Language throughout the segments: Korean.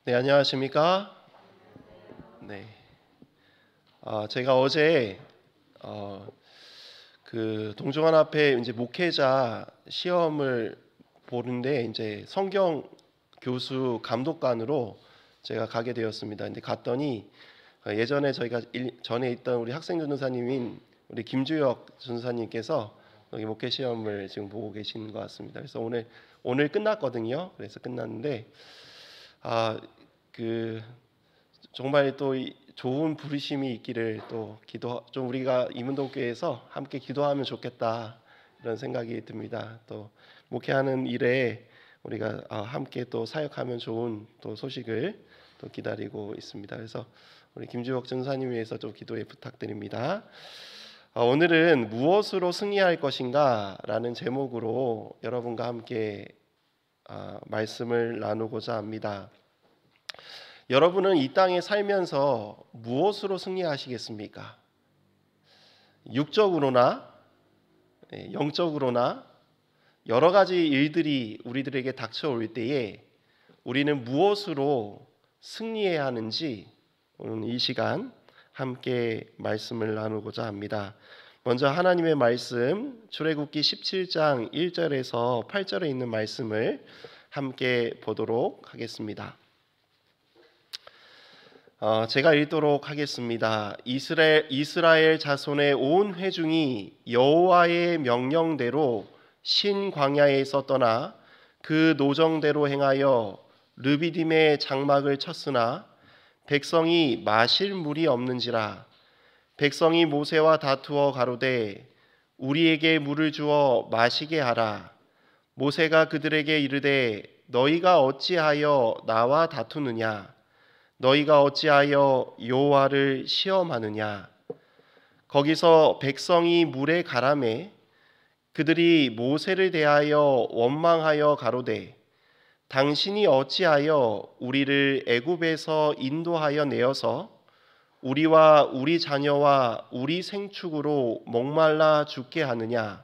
네, 안녕하십니까? 네. 제가 어제 동중한 앞에 이제 목회자 시험을 보는데 이제 성경 교수 감독관으로 제가 가게 되었습니다. 근데 갔더니 예전에 저희가 전에 있던 우리 학생 전도사님인 우리 김주혁 전도사님께서 여기 목회 시험을 지금 보고 계시는 것 같습니다. 그래서 오늘 끝났거든요. 그래서 끝났는데 그 정말 또 좋은 부르심이 있기를 또 좀 우리가 이문동교회에서 함께 기도하면 좋겠다 이런 생각이 듭니다. 또 목회하는 일에 우리가 함께 또 사역하면 좋은 또 소식을 또 기다리고 있습니다. 그래서 우리 김주혁 전사님 위해서 좀 기도에 부탁드립니다. 오늘은 무엇으로 승리할 것인가라는 제목으로 여러분과 함께 말씀을 나누고자 합니다. 여러분은 이 땅에 살면서 무엇으로 승리하시겠습니까? 육적으로나 영적으로나 여러 가지 일들이 우리들에게 닥쳐올 때에 우리는 무엇으로 승리해야 하는지 오늘 이 시간 함께 말씀을 나누고자 합니다. 먼저 하나님의 말씀 출애굽기 17장 1절에서 8절에 있는 말씀을 함께 보도록 하겠습니다. 제가 읽도록 하겠습니다. 이스라엘 자손의 온 회중이 여호와의 명령대로 신 광야에서 떠나 그 노정대로 행하여 르비딤의 장막을 쳤으나 백성이 마실 물이 없는지라. 백성이 모세와 다투어 가로되 우리에게 물을 주어 마시게 하라. 모세가 그들에게 이르되 너희가 어찌하여 나와 다투느냐? 너희가 어찌하여 여호와를 시험하느냐? 거기서 백성이 물에 가라매 그들이 모세를 대하여 원망하여 가로되 당신이 어찌하여 우리를 애굽에서 인도하여 내어서 우리와 우리 자녀와 우리 생축으로 목말라 죽게 하느냐?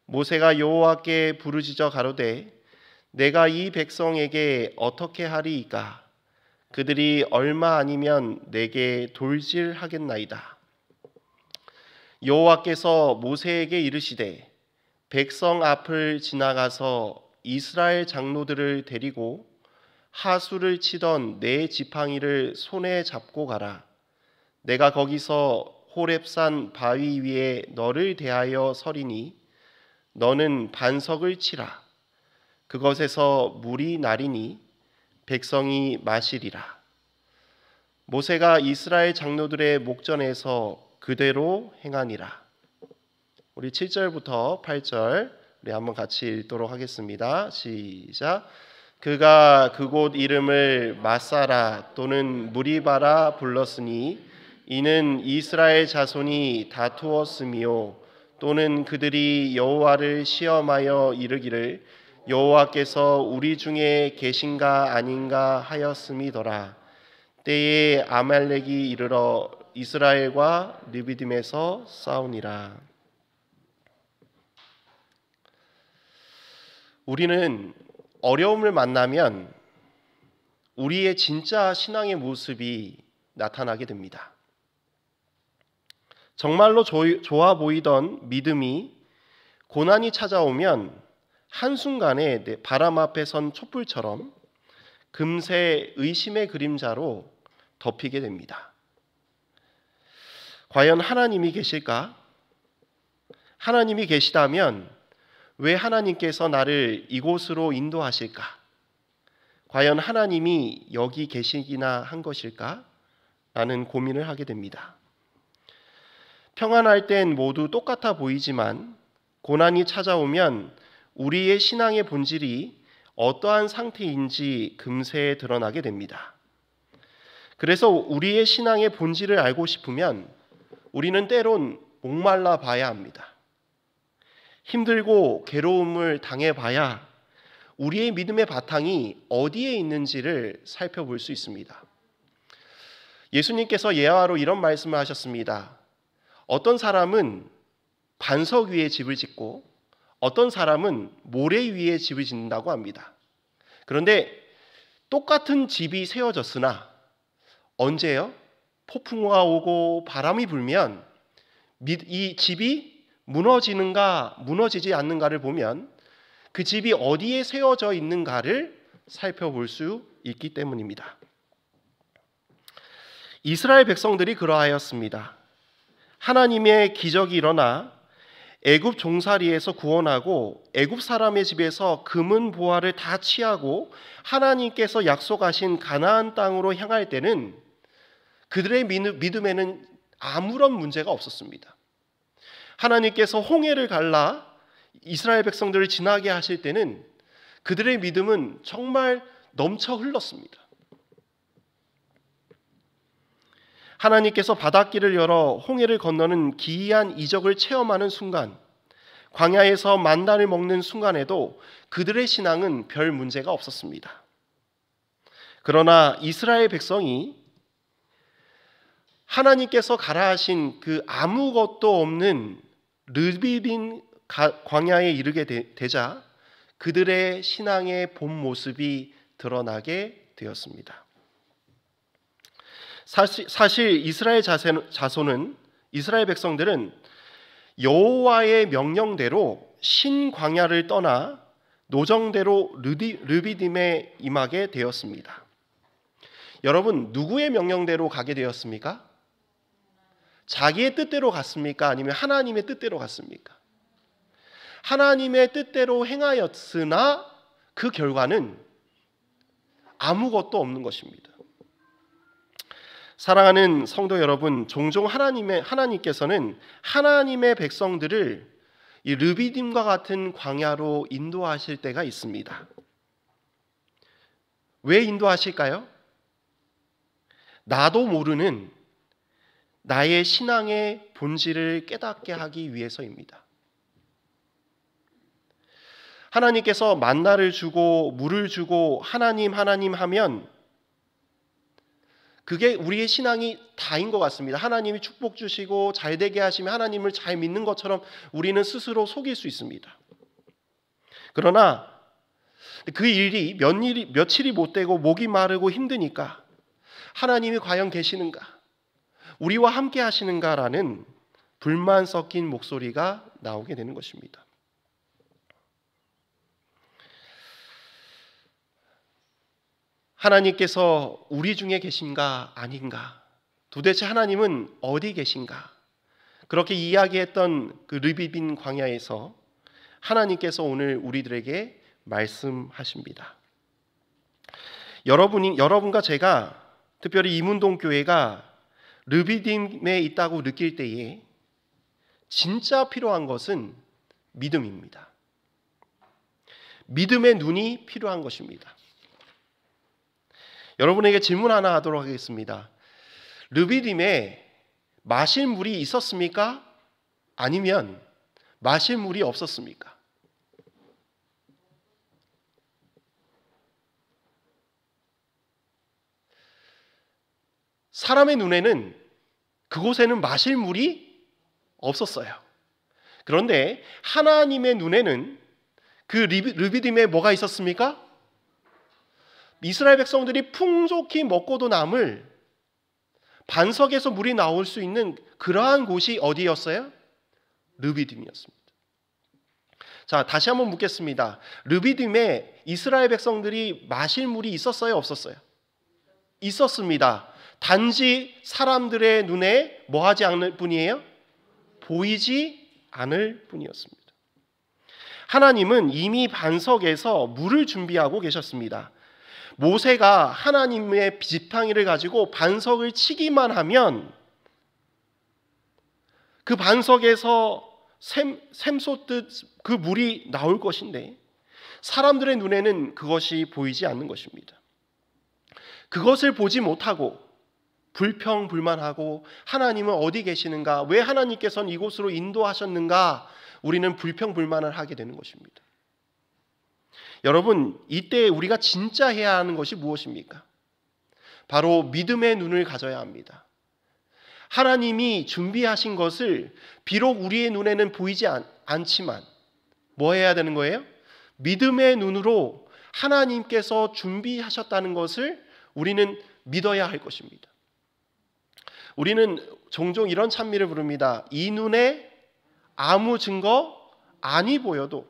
모세가 여호와께 부르짖어 가로되 내가 이 백성에게 어떻게 하리이까? 그들이 얼마 아니면 내게 돌질하겠나이다. 여호와께서 모세에게 이르시되 백성 앞을 지나가서 이스라엘 장로들을 데리고 하수를 치던 네 지팡이를 손에 잡고 가라. 내가 거기서 호렙산 바위 위에 너를 대하여 서리니 너는 반석을 치라. 그것에서 물이 나리니 백성이 마시리라. 모세가 이스라엘 장로들의 목전에서 그대로 행하니라. 우리 7절부터 8절 우리 한번 같이 읽도록 하겠습니다. 시작. 그가 그곳 이름을 마사라 또는 무리바라 불렀으니 이는 이스라엘 자손이 다투었으며 또는 그들이 여호와를 시험하여 이르기를 여호와께서 우리 중에 계신가 아닌가 하였음이더라. 때에 아말렉이 이르러 이스라엘과 르비딤에서 싸우니라. 우리는 어려움을 만나면 우리의 진짜 신앙의 모습이 나타나게 됩니다. 정말로 좋아 보이던 믿음이 고난이 찾아오면 한순간에 바람 앞에 선 촛불처럼 금세 의심의 그림자로 덮이게 됩니다. 과연 하나님이 계실까? 하나님이 계시다면 왜 하나님께서 나를 이곳으로 인도하실까? 과연 하나님이 여기 계시기나 한 것일까? 라는 고민을 하게 됩니다. 평안할 땐 모두 똑같아 보이지만 고난이 찾아오면 우리의 신앙의 본질이 어떠한 상태인지 금세 드러나게 됩니다. 그래서 우리의 신앙의 본질을 알고 싶으면 우리는 때론 목말라 봐야 합니다. 힘들고 괴로움을 당해봐야 우리의 믿음의 바탕이 어디에 있는지를 살펴볼 수 있습니다. 예수님께서 예화로 이런 말씀을 하셨습니다. 어떤 사람은 반석 위에 집을 짓고 어떤 사람은 모래 위에 집을 짓는다고 합니다. 그런데 똑같은 집이 세워졌으나 언제요? 폭풍우가 오고 바람이 불면 이 집이 무너지는가 무너지지 않는가를 보면 그 집이 어디에 세워져 있는가를 살펴볼 수 있기 때문입니다. 이스라엘 백성들이 그러하였습니다. 하나님의 기적이 일어나 애굽 종살이에서 구원하고 애굽 사람의 집에서 금은 보화를 다 취하고 하나님께서 약속하신 가나안 땅으로 향할 때는 그들의 믿음에는 아무런 문제가 없었습니다. 하나님께서 홍해를 갈라 이스라엘 백성들을 지나게 하실 때는 그들의 믿음은 정말 넘쳐 흘렀습니다. 하나님께서 바닷길을 열어 홍해를 건너는 기이한 이적을 체험하는 순간, 광야에서 만나를 먹는 순간에도 그들의 신앙은 별 문제가 없었습니다. 그러나 이스라엘 백성이 하나님께서 가라 하신 그 아무것도 없는 르비딘 광야에 이르게 되자 그들의 신앙의 본 모습이 드러나게 되었습니다. 사실 이스라엘 자손은 이스라엘 백성들은 여호와의 명령대로 신광야를 떠나 노정대로 르비딤에 임하게 되었습니다. 여러분, 누구의 명령대로 가게 되었습니까? 자기의 뜻대로 갔습니까? 아니면 하나님의 뜻대로 갔습니까? 하나님의 뜻대로 행하였으나 그 결과는 아무것도 없는 것입니다. 사랑하는 성도 여러분, 종종 하나님께서는 하나님의 백성들을 이 르비딤과 같은 광야로 인도하실 때가 있습니다. 왜 인도하실까요? 나도 모르는 나의 신앙의 본질을 깨닫게 하기 위해서입니다. 하나님께서 만나를 주고 물을 주고 하나님 하면 그게 우리의 신앙이 다인 것 같습니다. 하나님이 축복 주시고 잘 되게 하시면 하나님을 잘 믿는 것처럼 우리는 스스로 속일 수 있습니다. 그러나 그 일이 며칠이 못 되고 목이 마르고 힘드니까 하나님이 과연 계시는가? 우리와 함께 하시는가라는 불만 섞인 목소리가 나오게 되는 것입니다. 하나님께서 우리 중에 계신가 아닌가? 도대체 하나님은 어디 계신가? 그렇게 이야기했던 그 르비딤 광야에서 하나님께서 오늘 우리들에게 말씀하십니다. 여러분과 제가 특별히 이문동 교회가 르비딤에 있다고 느낄 때에 진짜 필요한 것은 믿음입니다. 믿음의 눈이 필요한 것입니다. 여러분에게 질문 하나 하도록 하겠습니다. 르비딤에 마실 물이 있었습니까? 아니면 마실 물이 없었습니까? 사람의 눈에는 그곳에는 마실 물이 없었어요. 그런데 하나님의 눈에는 그 르비딤에 뭐가 있었습니까? 이스라엘 백성들이 풍족히 먹고도 남을 반석에서 물이 나올 수 있는 그러한 곳이 어디였어요? 르비딤이었습니다. 자, 다시 한번 묻겠습니다. 르비딤에 이스라엘 백성들이 마실 물이 있었어요? 없었어요? 있었습니다. 단지 사람들의 눈에 뭐하지 않을 뿐이에요? 보이지 않을 뿐이었습니다. 하나님은 이미 반석에서 물을 준비하고 계셨습니다. 모세가 하나님의 지팡이를 가지고 반석을 치기만 하면 그 반석에서 샘솟듯 그 물이 나올 것인데 사람들의 눈에는 그것이 보이지 않는 것입니다. 그것을 보지 못하고 불평불만하고 하나님은 어디 계시는가? 왜 하나님께서는 이곳으로 인도하셨는가? 우리는 불평불만을 하게 되는 것입니다. 여러분, 이때 우리가 진짜 해야 하는 것이 무엇입니까? 바로 믿음의 눈을 가져야 합니다. 하나님이 준비하신 것을 비록 우리의 눈에는 보이지 않지만 뭐 해야 되는 거예요? 믿음의 눈으로 하나님께서 준비하셨다는 것을 우리는 믿어야 할 것입니다. 우리는 종종 이런 찬미를 부릅니다. 이 눈에 아무 증거 아니 보여도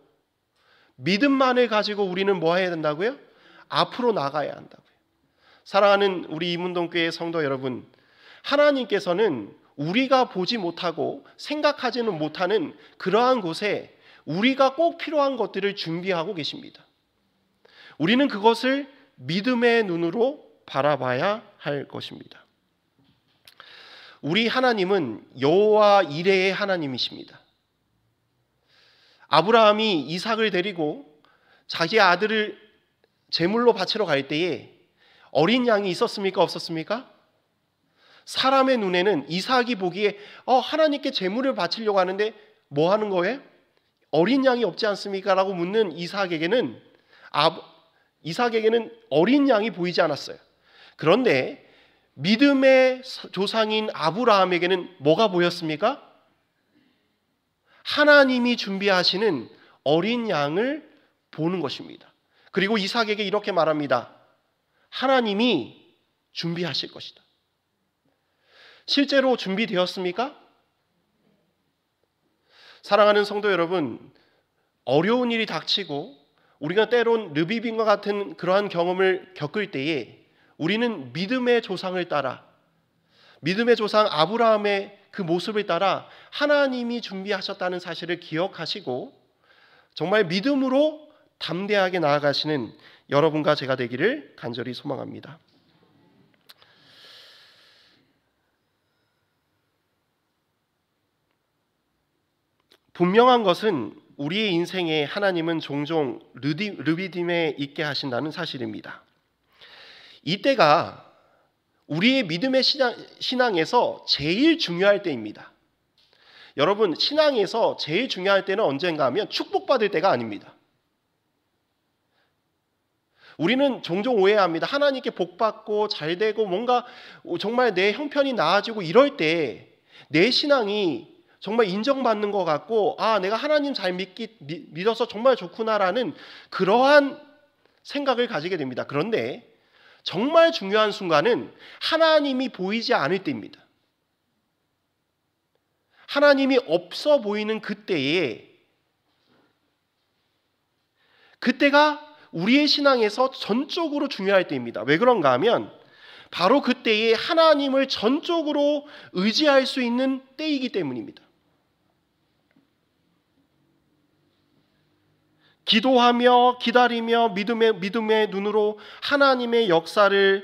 믿음만을 가지고 우리는 뭐 해야 된다고요? 앞으로 나가야 한다고요. 사랑하는 우리 이문동교회 성도 여러분, 하나님께서는 우리가 보지 못하고 생각하지는 못하는 그러한 곳에 우리가 꼭 필요한 것들을 준비하고 계십니다. 우리는 그것을 믿음의 눈으로 바라봐야 할 것입니다. 우리 하나님은 여호와 이레의 하나님이십니다. 아브라함이 이삭을 데리고 자기 아들을 제물로 바치러 갈 때에 어린 양이 있었습니까? 없었습니까? 사람의 눈에는 이삭이 보기에 하나님께 제물을 바치려고 하는데 뭐 하는 거예요? 어린 양이 없지 않습니까? 라고 묻는 이삭에게는 어린 양이 보이지 않았어요. 그런데 믿음의 조상인 아브라함에게는 뭐가 보였습니까? 하나님이 준비하시는 어린 양을 보는 것입니다. 그리고 이삭에게 이렇게 말합니다. 하나님이 준비하실 것이다. 실제로 준비되었습니까? 사랑하는 성도 여러분, 어려운 일이 닥치고 우리가 때론 르비빔과 같은 그러한 경험을 겪을 때에 우리는 믿음의 조상을 따라, 믿음의 조상 아브라함의 그 모습을 따라 하나님이 준비하셨다는 사실을 기억하시고 정말 믿음으로 담대하게 나아가시는 여러분과 제가 되기를 간절히 소망합니다. 분명한 것은 우리의 인생에 하나님은 종종 르비딤에 있게 하신다는 사실입니다. 이때가 우리의 믿음의 신앙에서 제일 중요할 때입니다. 여러분, 신앙에서 제일 중요할 때는 언젠가 하면 축복받을 때가 아닙니다. 우리는 종종 오해합니다. 하나님께 복받고 잘되고 뭔가 정말 내 형편이 나아지고 이럴 때 내 신앙이 정말 인정받는 것 같고 내가 하나님 잘 믿어서 정말 좋구나라는 그러한 생각을 가지게 됩니다. 그런데 정말 중요한 순간은 하나님이 보이지 않을 때입니다. 하나님이 없어 보이는 그때가 우리의 신앙에서 전적으로 중요할 때입니다. 왜 그런가 하면 바로 그때에 하나님을 전적으로 의지할 수 있는 때이기 때문입니다. 기도하며 기다리며 믿음의 눈으로 하나님의 역사가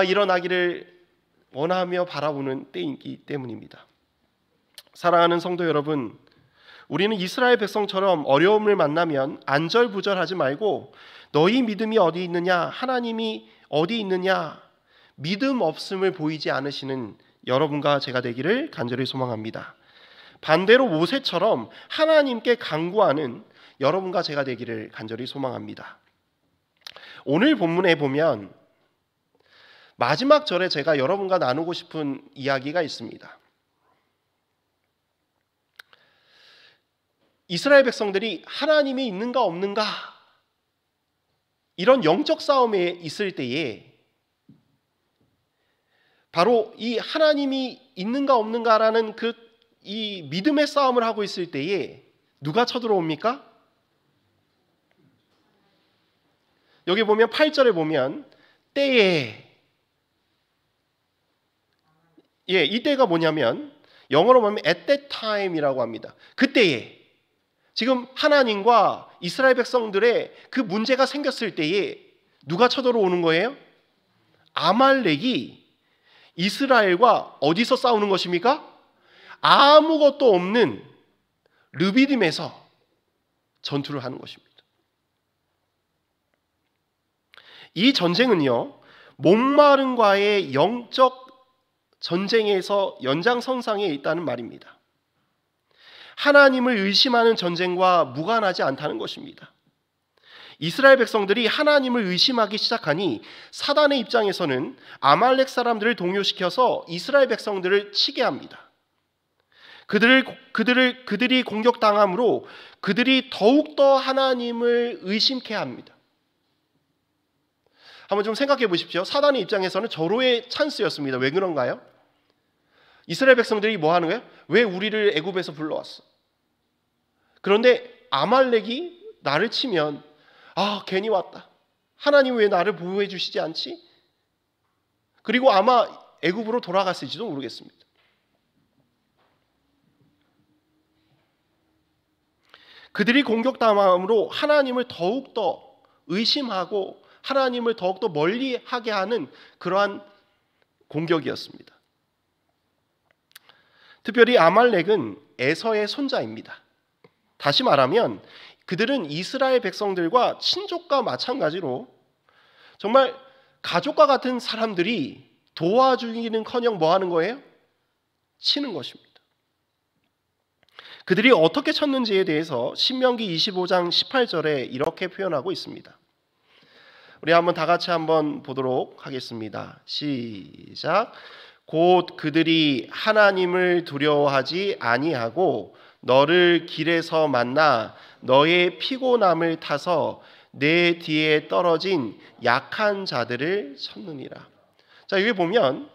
일어나기를 원하며 바라보는 때이기 때문입니다. 사랑하는 성도 여러분, 우리는 이스라엘 백성처럼 어려움을 만나면 안절부절하지 말고 너희 믿음이 어디 있느냐, 하나님이 어디 있느냐, 믿음 없음을 보이지 않으시는 여러분과 제가 되기를 간절히 소망합니다. 반대로 모세처럼 하나님께 간구하는 여러분과 제가 되기를 간절히 소망합니다. 오늘 본문에 보면 마지막 절에 제가 여러분과 나누고 싶은 이야기가 있습니다. 이스라엘 백성들이 하나님이 있는가 없는가 이런 영적 싸움에 있을 때에 바로 이 하나님이 있는가 없는가라는 이 믿음의 싸움을 하고 있을 때에 누가 쳐들어옵니까? 여기 보면 8절에 보면 때에 이때가 뭐냐면 영어로 보면 at that time이라고 합니다. 그때에 지금 하나님과 이스라엘 백성들의 그 문제가 생겼을 때에 누가 쳐들어오는 거예요? 아말렉이 이스라엘과 어디서 싸우는 것입니까? 아무것도 없는 르비딤에서 전투를 하는 것입니다. 이 전쟁은요, 목마름과의 영적 전쟁에서 연장선상에 있다는 말입니다. 하나님을 의심하는 전쟁과 무관하지 않다는 것입니다. 이스라엘 백성들이 하나님을 의심하기 시작하니 사단의 입장에서는 아말렉 사람들을 동요시켜서 이스라엘 백성들을 치게 합니다. 그들이 공격당함으로 그들이 더욱더 하나님을 의심케 합니다. 한번 좀 생각해 보십시오. 사단의 입장에서는 절호의 찬스였습니다. 왜 그런가요? 이스라엘 백성들이 뭐 하는 거예요? 왜 우리를 애굽에서 불러왔어? 그런데 아말렉이 나를 치면 괜히 왔다. 하나님 왜 나를 보호해 주시지 않지? 그리고 아마 애굽으로 돌아갔을지도 모르겠습니다. 그들이 공격당함으로 하나님을 더욱더 의심하고 하나님을 더욱더 멀리하게 하는 그러한 공격이었습니다. 특별히 아말렉은 에서의 손자입니다. 다시 말하면 그들은 이스라엘 백성들과 친족과 마찬가지로 정말 가족과 같은 사람들이 도와주기는커녕 뭐 하는 거예요? 치는 것입니다. 그들이 어떻게 쳤는지에 대해서 신명기 25장 18절에 이렇게 표현하고 있습니다. 우리 한번 다 같이 한번 보도록 하겠습니다. 시작. 곧 그들이 하나님을 두려워하지 아니하고 너를 길에서 만나 너의 피곤함을 타서 내 뒤에 떨어진 약한 자들을 쳤느니라. 자, 여기 보면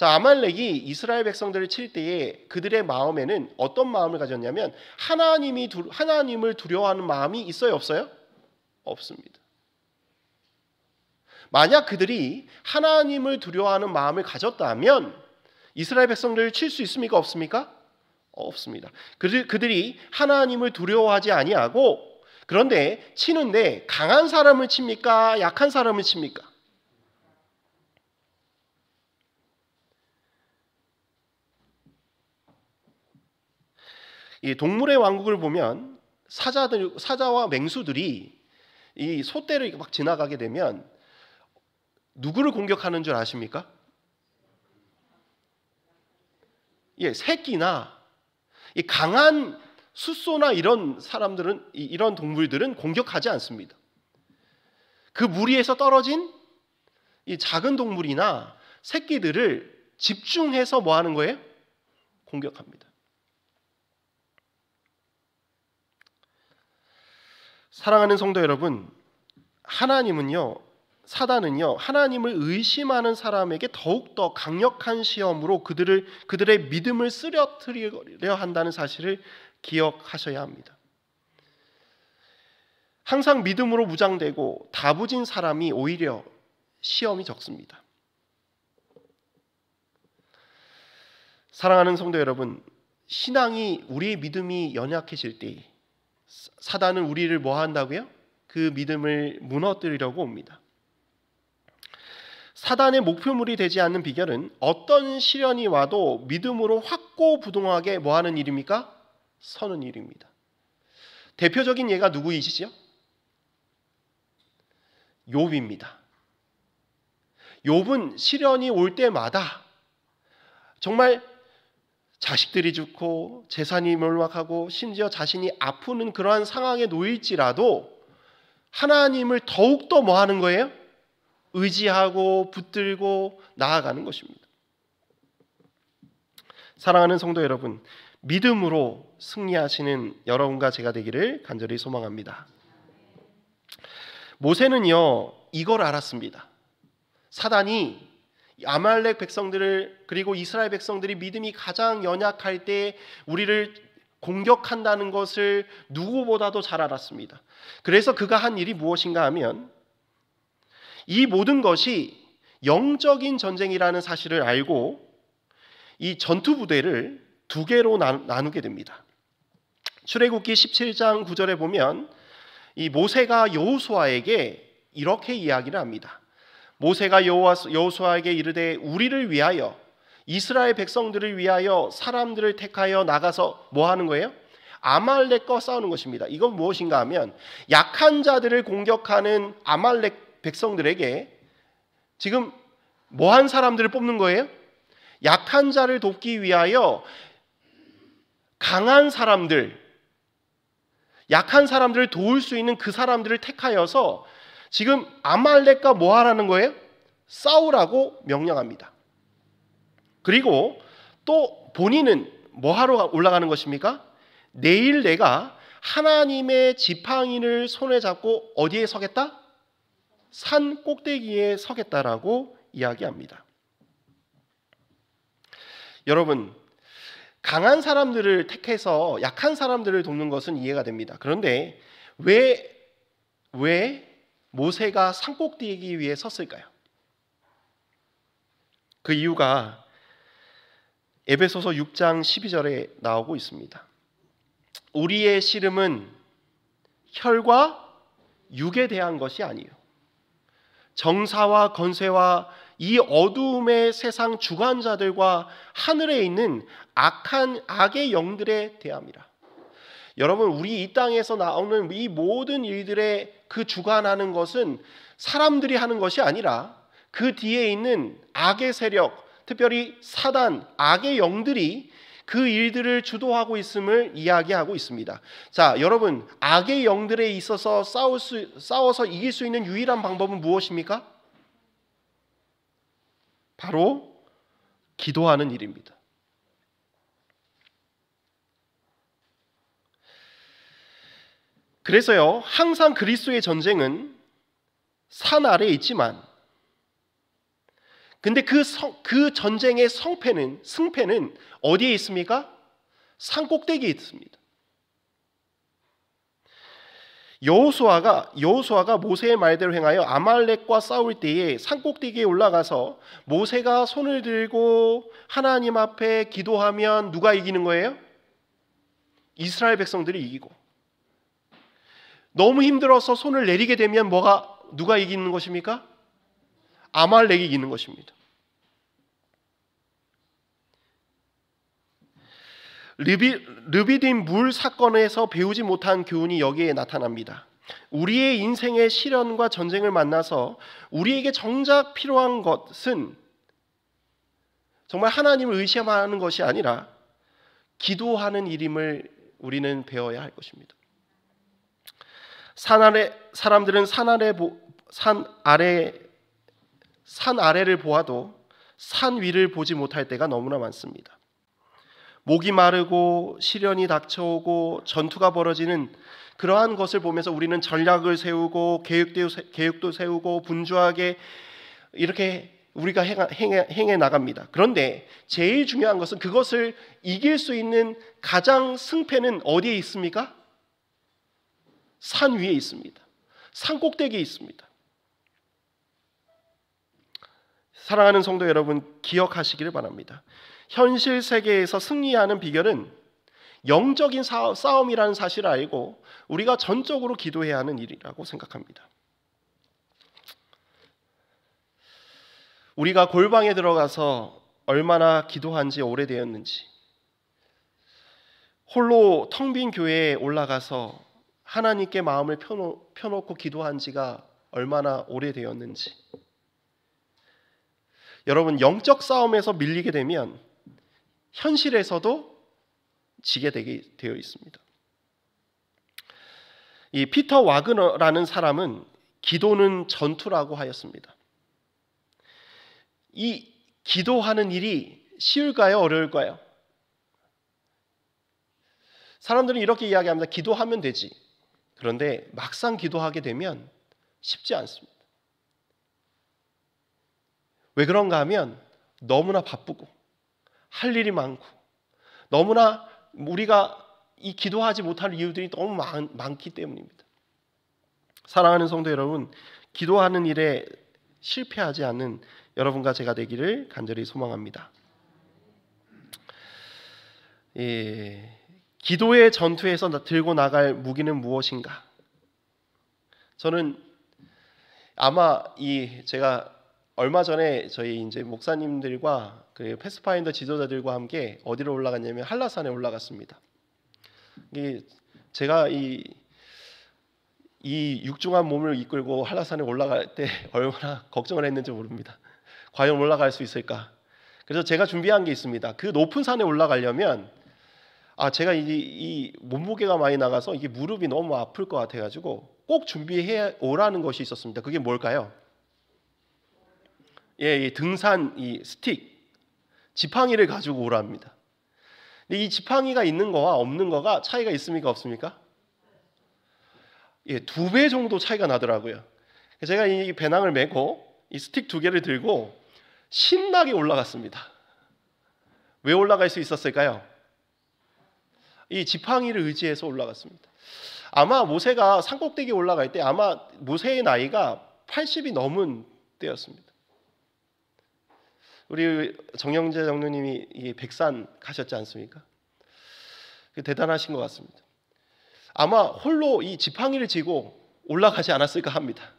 아말렉이 이스라엘 백성들을 칠 때에 그들의 마음에는 어떤 마음을 가졌냐면 하나님을 두려워하는 마음이 있어요, 없어요? 없습니다. 만약 그들이 하나님을 두려워하는 마음을 가졌다면 이스라엘 백성들을 칠 수 있습니까? 없습니까? 없습니다. 그들이 하나님을 두려워하지 아니하고 그런데 치는데 강한 사람을 칩니까? 약한 사람을 칩니까? 이 동물의 왕국을 보면 사자와 맹수들이 이 소떼를 막 지나가게 되면 누구를 공격하는 줄 아십니까? 새끼나 이 강한 숫소나 이런 사람들은 이런 동물들은 공격하지 않습니다. 그 무리에서 떨어진 이 작은 동물이나 새끼들을 집중해서 뭐 하는 거예요? 공격합니다. 사랑하는 성도 여러분, 사단은요 하나님을 의심하는 사람에게 더욱더 강력한 시험으로 그들의 믿음을 쓰러뜨리려 한다는 사실을 기억하셔야 합니다. 항상 믿음으로 무장되고 다부진 사람이 오히려 시험이 적습니다. 사랑하는 성도 여러분, 신앙이 우리의 믿음이 연약해질 때 사단은 우리를 뭐 한다고요? 그 믿음을 무너뜨리려고 옵니다. 사단의 목표물이 되지 않는 비결은 어떤 시련이 와도 믿음으로 확고부동하게 뭐 하는 일입니까? 서는 일입니다. 대표적인 예가 누구이시죠? 욥입니다. 욥은 시련이 올 때마다 정말 자식들이 죽고 재산이 몰락하고 심지어 자신이 아프는 그러한 상황에 놓일지라도 하나님을 더욱더 뭐 하는 거예요? 의지하고 붙들고 나아가는 것입니다. 사랑하는 성도 여러분, 믿음으로 승리하시는 여러분과 제가 되기를 간절히 소망합니다. 모세는요 이걸 알았습니다. 사단이 아말렉 백성들을 그리고 이스라엘 백성들이 믿음이 가장 연약할 때 우리를 공격한다는 것을 누구보다도 잘 알았습니다. 그래서 그가 한 일이 무엇인가 하면 이 모든 것이 영적인 전쟁이라는 사실을 알고 이 전투 부대를 두 개로 나누게 됩니다. 출애굽기 17장 9절에 보면 이 모세가 여호수아에게 이렇게 이야기를 합니다. 모세가 여호수아에게 이르되 우리를 위하여 이스라엘 백성들을 위하여 사람들을 택하여 나가서 뭐 하는 거예요? 아말렉과 싸우는 것입니다. 이건 무엇인가 하면 약한 자들을 공격하는 아말렉 백성들에게 지금 뭐한 사람들을 뽑는 거예요? 약한 자를 돕기 위하여 강한 사람들, 약한 사람들을 도울 수 있는 그 사람들을 택하여서 지금 아말렉과 뭐 하라는 거예요? 싸우라고 명령합니다. 그리고 또 본인은 뭐 하러 올라가는 것입니까? 내일 내가 하나님의 지팡이를 손에 잡고 어디에 서겠다? 산 꼭대기에 서겠다라고 이야기합니다. 여러분, 강한 사람들을 택해서 약한 사람들을 돕는 것은 이해가 됩니다. 그런데 왜 모세가 산 꼭대기 위에 섰을까요? 그 이유가 에베소서 6장 12절에 나오고 있습니다. 우리의 씨름은 혈과 육에 대한 것이 아니요 정사와 권세와 이 어두움의 세상 주관자들과 하늘에 있는 악의 영들에 대함이라. 여러분, 우리 이 땅에서 나오는 이 모든 일들에 그 주관하는 것은 사람들이 하는 것이 아니라 그 뒤에 있는 악의 세력, 특별히 사단, 악의 영들이 그 일들을 주도하고 있음을 이야기하고 있습니다. 자, 여러분, 악의 영들에 있어서 싸워서 이길 수 있는 유일한 방법은 무엇입니까? 바로 기도하는 일입니다. 그래서요, 항상 그리스도의 전쟁은 산 아래에 있지만, 근데 그 전쟁의 승패는 어디에 있습니까? 산 꼭대기에 있습니다. 여호수아가 모세의 말대로 행하여 아말렉과 싸울 때에 산 꼭대기에 올라가서 모세가 손을 들고 하나님 앞에 기도하면 누가 이기는 거예요? 이스라엘 백성들이 이기고, 너무 힘들어서 손을 내리게 되면 누가 이기는 것입니까? 아말렉이 이기는 것입니다. 르비딤 물 사건에서 배우지 못한 교훈이 여기에 나타납니다. 우리의 인생의 시련과 전쟁을 만나서 우리에게 정작 필요한 것은 정말 하나님을 의심하는 것이 아니라 기도하는 일임을 우리는 배워야 할 것입니다. 사람들은 산 아래를 보아도 산 위를 보지 못할 때가 너무나 많습니다. 목이 마르고 시련이 닥쳐오고 전투가 벌어지는 그러한 것을 보면서 우리는 전략을 세우고 계획도 세우고 분주하게 이렇게 우리가 행해 나갑니다. 그런데 제일 중요한 것은 그것을 이길 수 있는 가장 승패는 어디에 있습니까? 산 위에 있습니다. 산 꼭대기에 있습니다. 사랑하는 성도 여러분, 기억하시기를 바랍니다. 현실 세계에서 승리하는 비결은 영적인 싸움이라는 사실을 알고 우리가 전적으로 기도해야 하는 일이라고 생각합니다. 우리가 골방에 들어가서 얼마나 기도한 지 오래되었는지, 홀로 텅 빈 교회에 올라가서 하나님께 마음을 펴놓고 기도한 지가 얼마나 오래되었는지, 여러분, 영적 싸움에서 밀리게 되면 현실에서도 지게 되어 있습니다. 이 피터 와그너라는 사람은 기도는 전투라고 하였습니다. 이 기도하는 일이 쉬울까요? 어려울까요? 사람들은 이렇게 이야기합니다. 기도하면 되지. 그런데 막상 기도하게 되면 쉽지 않습니다. 왜 그런가 하면 너무나 바쁘고 할 일이 많고 너무나 우리가 이 기도하지 못할 이유들이 너무 많기 때문입니다. 사랑하는 성도 여러분, 기도하는 일에 실패하지 않는 여러분과 제가 되기를 간절히 소망합니다. 기도의 전투에서 들고 나갈 무기는 무엇인가? 저는 아마 제가 얼마 전에 저희 이제 목사님들과 그 패스파인더 지도자들과 함께 어디로 올라갔냐면 한라산에 올라갔습니다. 제가 이 육중한 몸을 이끌고 한라산에 올라갈 때 얼마나 걱정을 했는지 모릅니다. 과연 올라갈 수 있을까? 그래서 제가 준비한 게 있습니다. 그 높은 산에 올라가려면 제가 이 몸무게가 많이 나가서 이게 무릎이 너무 아플 것 같아가지고 꼭 준비해 오라는 것이 있었습니다. 그게 뭘까요? 이 등산 이 스틱, 지팡이를 가지고 오랍니다. 근데 이 지팡이가 있는 거와 없는 거가 차이가 있습니까? 없습니까? 예, 2배 정도 차이가 나더라고요. 제가 이 배낭을 메고 이 스틱 2개를 들고 신나게 올라갔습니다. 왜 올라갈 수 있었을까요? 이 지팡이를 의지해서 올라갔습니다. 아마 모세가 산꼭대기에 올라갈 때 아마 모세의 나이가 80이 넘은 때였습니다. 우리 정영재 장로님이 이 백산 가셨지 않습니까? 대단하신 것 같습니다. 아마 홀로 이 지팡이를 지고 올라가지 않았을까 합니다.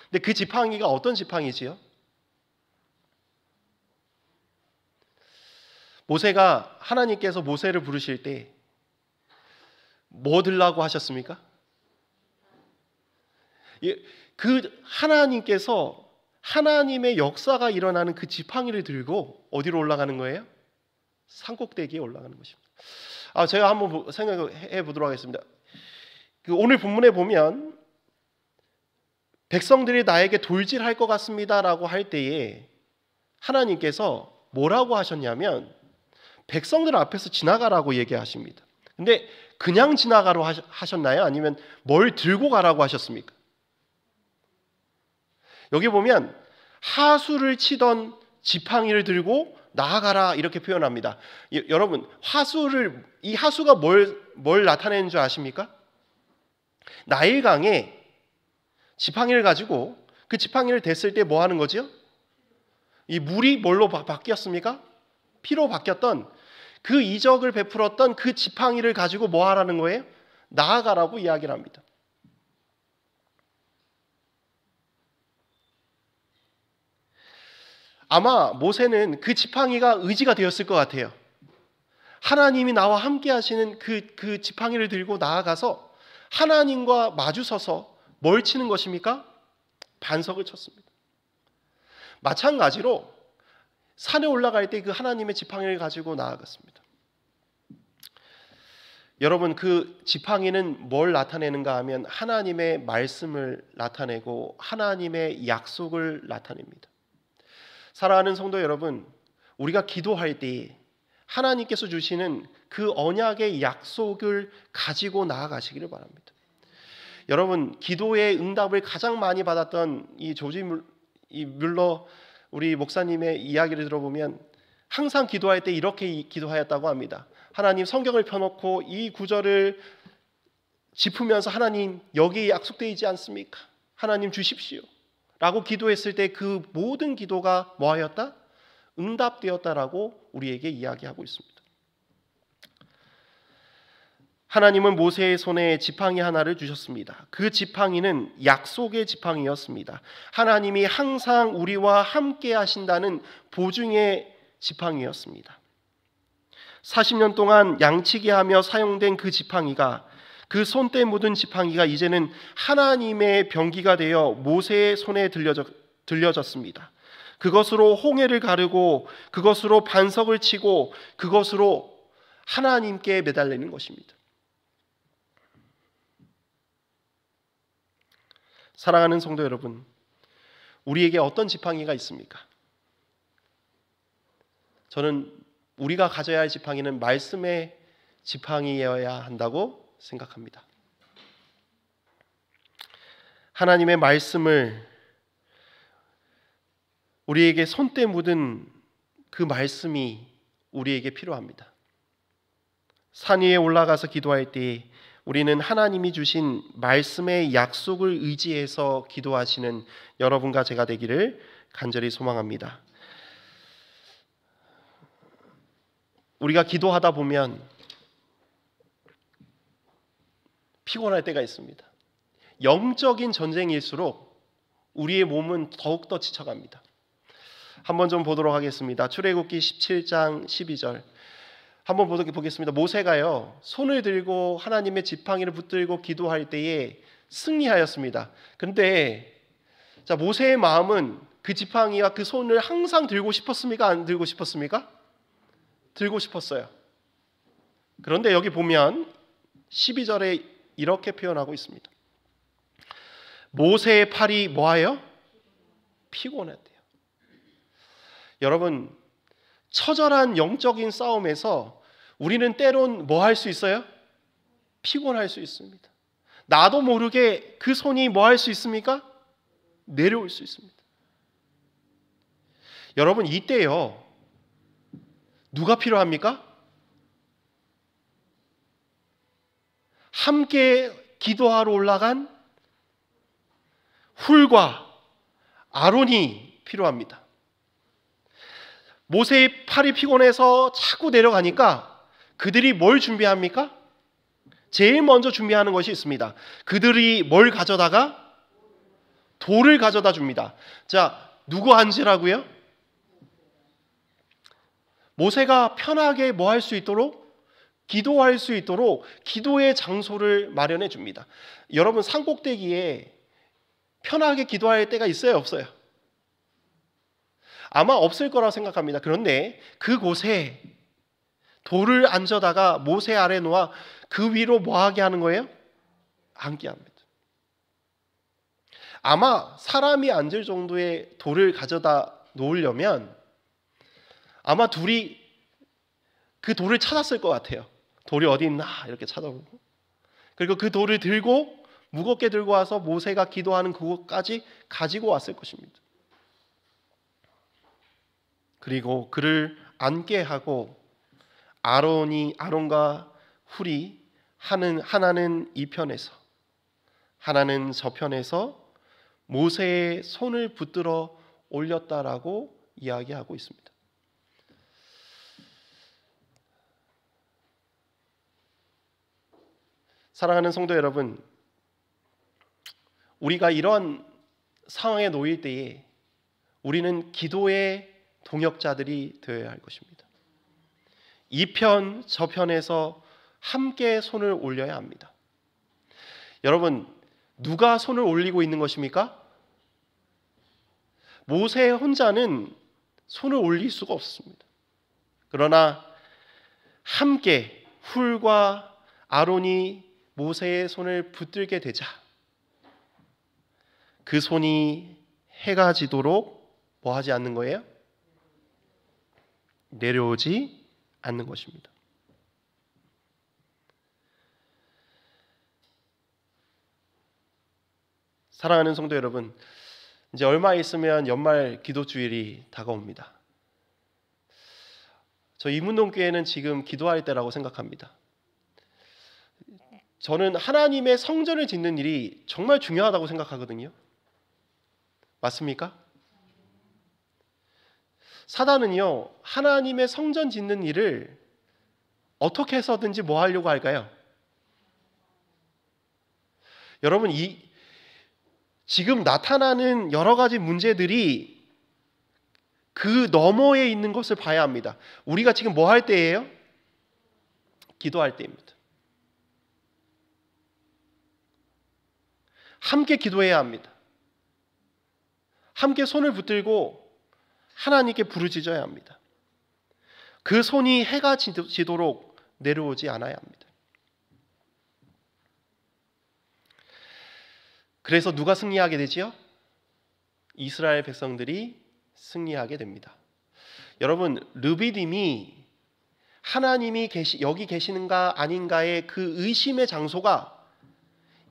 근데 그 지팡이가 어떤 지팡이지요? 모세가 하나님께서 모세를 부르실 때 뭐 들라고 하셨습니까? 그 하나님께서 하나님의 역사가 일어나는 그 지팡이를 들고 어디로 올라가는 거예요? 산꼭대기에 올라가는 것입니다. 제가 한번 생각해 보도록 하겠습니다. 오늘 본문에 보면 백성들이 나에게 돌질할 것 같습니다라고 할 때에 하나님께서 뭐라고 하셨냐면 백성들 앞에서 지나가라고 얘기하십니다. 근데 그냥 지나가라고 하셨나요? 아니면 뭘 들고 가라고 하셨습니까? 여기 보면 하수를 치던 지팡이를 들고 나아가라 이렇게 표현합니다. 여러분, 이 하수가 뭘 나타내는 줄 아십니까? 나일강에 지팡이를 가지고 그 지팡이를 댔을 때 뭐 하는 거지요? 이 물이 뭘로 바뀌었습니까? 피로 바뀌었던 그 이적을 베풀었던 그 지팡이를 가지고 뭐 하라는 거예요? 나아가라고 이야기를 합니다. 아마 모세는 그 지팡이가 의지가 되었을 것 같아요. 하나님이 나와 함께 하시는 그 지팡이를 들고 나아가서 하나님과 마주서서 뭘 치는 것입니까? 반석을 쳤습니다. 마찬가지로 산에 올라갈 때 그 하나님의 지팡이를 가지고 나아갔습니다. 여러분, 그 지팡이는 뭘 나타내는가 하면 하나님의 말씀을 나타내고 하나님의 약속을 나타냅니다. 사랑하는 성도 여러분, 우리가 기도할 때 하나님께서 주시는 그 언약의 약속을 가지고 나아가시기를 바랍니다. 여러분, 기도의 응답을 가장 많이 받았던 이 조지 뮬러 우리 목사님의 이야기를 들어보면 항상 기도할 때 이렇게 기도하였다고 합니다. 하나님, 성경을 펴놓고 이 구절을 짚으면서 하나님, 여기에 약속되어 있지 않습니까? 하나님 주십시오 라고 기도했을 때 그 모든 기도가 뭐하였다? 응답되었다라고 우리에게 이야기하고 있습니다. 하나님은 모세의 손에 지팡이 하나를 주셨습니다. 그 지팡이는 약속의 지팡이였습니다. 하나님이 항상 우리와 함께 하신다는 보증의 지팡이였습니다. 40년 동안 양치기 하며 사용된 그 지팡이가, 그 손때 묻은 지팡이가 이제는 하나님의 병기가 되어 모세의 손에 들려졌습니다. 그것으로 홍해를 가르고 그것으로 반석을 치고 그것으로 하나님께 매달리는 것입니다. 사랑하는 성도 여러분, 우리에게 어떤 지팡이가 있습니까? 저는 우리가 가져야 할 지팡이는 말씀의 지팡이여야 한다고 생각합니다. 하나님의 말씀을, 우리에게 손때 묻은 그 말씀이 우리에게 필요합니다. 산 위에 올라가서 기도할 때 우리는 하나님이 주신 말씀의 약속을 의지해서 기도하시는 여러분과 제가 되기를 간절히 소망합니다. 우리가 기도하다 보면 피곤할 때가 있습니다. 영적인 전쟁일수록 우리의 몸은 더욱더 지쳐갑니다. 한번 좀 보도록 하겠습니다. 출애굽기 17장 12절 한번 보겠습니다. 모세가요, 손을 들고 하나님의 지팡이를 붙들고 기도할 때에 승리하였습니다. 그런데 모세의 마음은 그 지팡이와 그 손을 항상 들고 싶었습니까? 안 들고 싶었습니까? 들고 싶었어요. 그런데 여기 보면 12절에 이렇게 표현하고 있습니다. 모세의 팔이 뭐하여? 피곤했대요. 여러분, 처절한 영적인 싸움에서 우리는 때론 뭐 할 수 있어요? 피곤할 수 있습니다. 나도 모르게 그 손이 뭐 할 수 있습니까? 내려올 수 있습니다. 여러분, 이때요, 누가 필요합니까? 함께 기도하러 올라간 훌과 아론이 필요합니다. 모세의 팔이 피곤해서 자꾸 내려가니까 그들이 뭘 준비합니까? 제일 먼저 준비하는 것이 있습니다. 그들이 뭘 가져다가? 돌을 가져다 줍니다. 자, 누구 앉으라고요? 모세가 편하게 뭐 할 수 있도록? 기도할 수 있도록 기도의 장소를 마련해 줍니다. 여러분, 산꼭대기에 편하게 기도할 때가 있어요, 없어요? 아마 없을 거라고 생각합니다. 그런데 그곳에 돌을 앉아다가 모세 아래 놓아 그 위로 뭐 하게 하는 거예요? 앉게 합니다. 아마 사람이 앉을 정도의 돌을 가져다 놓으려면 아마 둘이 그 돌을 찾았을 것 같아요. 돌이 어디 있나 이렇게 찾아보고, 그리고 그 돌을 들고 무겁게 들고 와서 모세가 기도하는 그곳까지 가지고 왔을 것입니다. 그리고 그를 앉게 하고 아론과 훌이 하나는 이 편에서 하나는 저 편에서 모세의 손을 붙들어 올렸다라고 이야기하고 있습니다. 사랑하는 성도 여러분, 우리가 이런 상황에 놓일 때에 우리는 기도의 동역자들이 되어야 할 것입니다. 이 편, 저 편에서 함께 손을 올려야 합니다. 여러분, 누가 손을 올리고 있는 것입니까? 모세 혼자는 손을 올릴 수가 없습니다. 그러나 함께 훌과 아론이 모세의 손을 붙들게 되자 그 손이 해가 지도록 뭐 하지 않는 거예요? 내려오지 않는 것입니다. 사랑하는 성도 여러분, 이제 얼마 있으면 연말 기도주일이 다가옵니다. 저 이문동교회는 지금 기도할 때라고 생각합니다. 저는 하나님의 성전을 짓는 일이 정말 중요하다고 생각하거든요. 맞습니까? 사단은요, 하나님의 성전 짓는 일을 어떻게 해서든지 뭐 하려고 할까요? 여러분, 지금 나타나는 여러 가지 문제들이 그 너머에 있는 것을 봐야 합니다. 우리가 지금 뭐 할 때예요? 기도할 때입니다. 함께 기도해야 합니다. 함께 손을 붙들고 하나님께 부르짖어야 합니다. 그 손이 해가 지도록 내려오지 않아야 합니다. 그래서 누가 승리하게 되지요? 이스라엘 백성들이 승리하게 됩니다. 여러분, 르비딤이 하나님이 여기 계시는가 아닌가의 그 의심의 장소가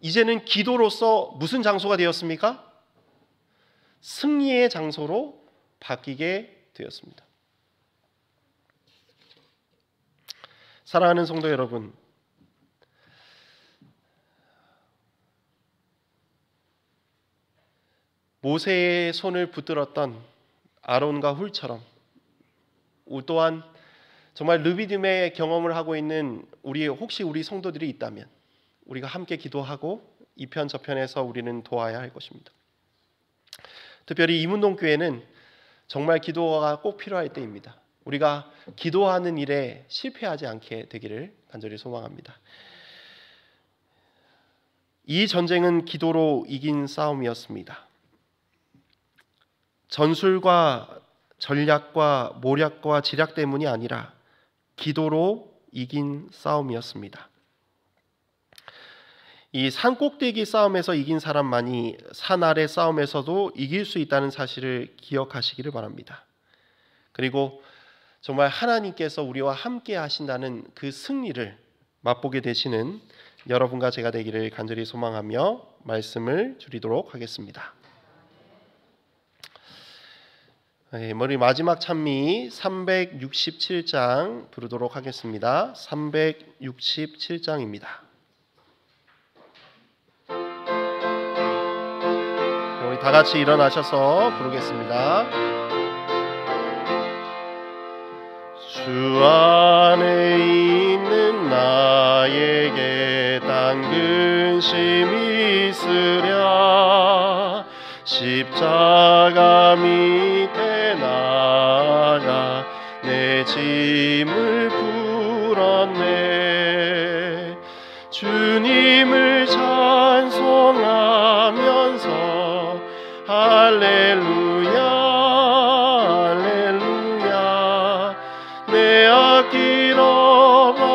이제는 기도로서 무슨 장소가 되었습니까? 승리의 장소로 바뀌게 되었습니다. 사랑하는 성도 여러분, 모세의 손을 붙들었던 아론과 훌처럼 또한 정말 르비딤의 경험을 하고 있는 혹시 우리 성도들이 있다면 우리가 함께 기도하고 이 편 저편에서 우리는 도와야 할 것입니다. 특별히 이문동교회는 정말 기도가 꼭 필요할 때입니다. 우리가 기도하는 일에 실패하지 않게 되기를 간절히 소망합니다. 이 전쟁은 기도로 이긴 싸움이었습니다. 전술과 전략과 모략과 지략 때문이 아니라 기도로 이긴 싸움이었습니다. 이 산꼭대기 싸움에서 이긴 사람만이 산 아래 싸움에서도 이길 수 있다는 사실을 기억하시기를 바랍니다. 그리고 정말 하나님께서 우리와 함께 하신다는 그 승리를 맛보게 되시는 여러분과 제가 되기를 간절히 소망하며 말씀을 드리도록 하겠습니다. 우리 마지막 찬미 367장 부르도록 하겠습니다. 367장입니다. 우리 다 같이 일어나셔서 부르겠습니다. 주 안에 있는 나에게 당근심이 있으랴. 십자가 밑에 나아가 내 짐을 풀었네. 주님을 찬송하면서 할렐루야 내 앞길 엄하가여도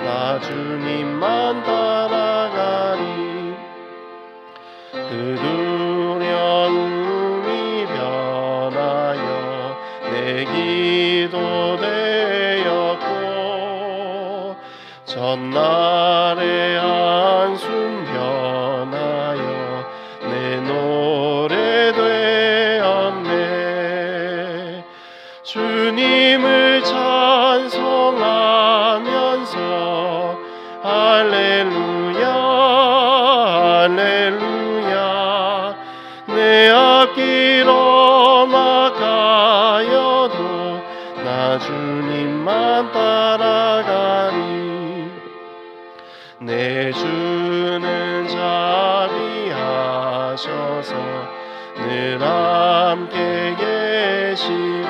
나 주님만 따라가리. 그 두려움이 변하여 내 기도 되었고 전날의 한숨 변하여 내 노래 되었네. 주님을 찬송하면서 할렐루야 할렐루야 내 앞길 엄하가여도 나 주님만 따라가리. 내 주는 자비하셔서 늘 함께 계시고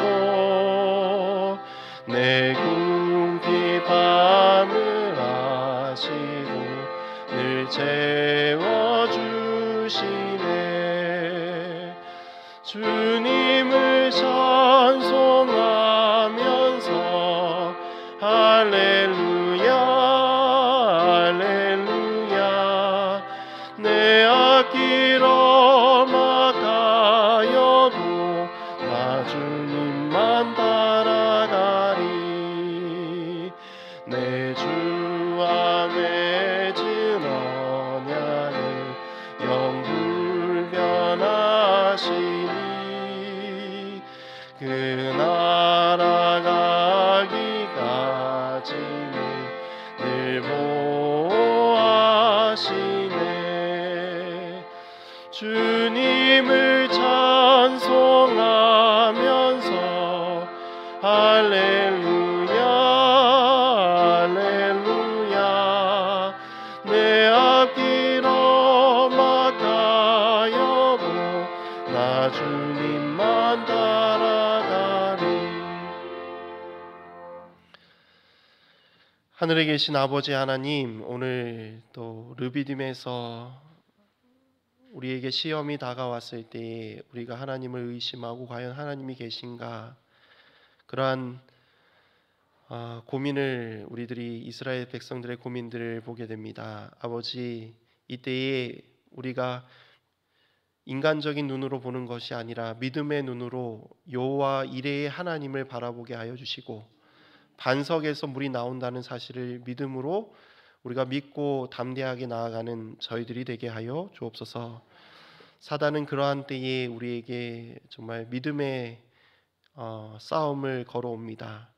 내 궁핍 밤을 아시고 늘 채워주시네. 주님을 찬송하면서 할렐루야 할렐루야 내 앞길 엄하가여도 나 주님만 따라가리. 내 주 안에 진 언약을 영불변하시니 그 나라 가기까지는 늘 보호하시네. 주님을 찬송하면서 할렐루야 할렐루야 내 앞길 엄하가여도 나 주님만 따라가리. 하늘에 계신 아버지 하나님, 오늘 또 르비딤에서 우리에게 시험이 다가왔을 때 우리가 하나님을 의심하고 과연 하나님이 계신가, 그러한 고민을 우리들이 이스라엘 백성들의 고민들을 보게 됩니다. 아버지, 이때에 우리가 인간적인 눈으로 보는 것이 아니라 믿음의 눈으로 여호와 이레의 하나님을 바라보게 하여 주시고, 반석에서 물이 나온다는 사실을 믿음으로 우리가 믿고 담대하게 나아가는 저희들이 되게 하여 주옵소서. 사단은 그러한 때에 우리에게 정말 믿음의 싸움을 걸어옵니다.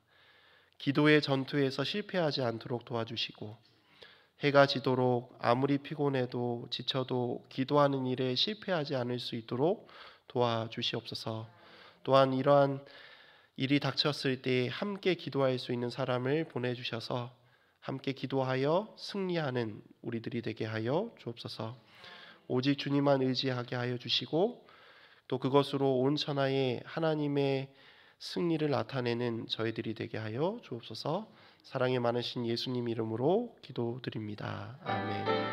기도의 전투에서 실패하지 않도록 도와주시고, 해가 지도록 아무리 피곤해도 지쳐도 기도하는 일에 실패하지 않을 수 있도록 도와주시옵소서. 또한 이러한 일이 닥쳤을 때 함께 기도할 수 있는 사람을 보내주셔서 함께 기도하여 승리하는 우리들이 되게 하여 주옵소서. 오직 주님만 의지하게 하여 주시고, 또 그것으로 온 천하에 하나님의 승리를 나타내는 저희들이 되게 하여 주옵소서. 사랑이 많으신 예수님 이름으로 기도드립니다. 아멘.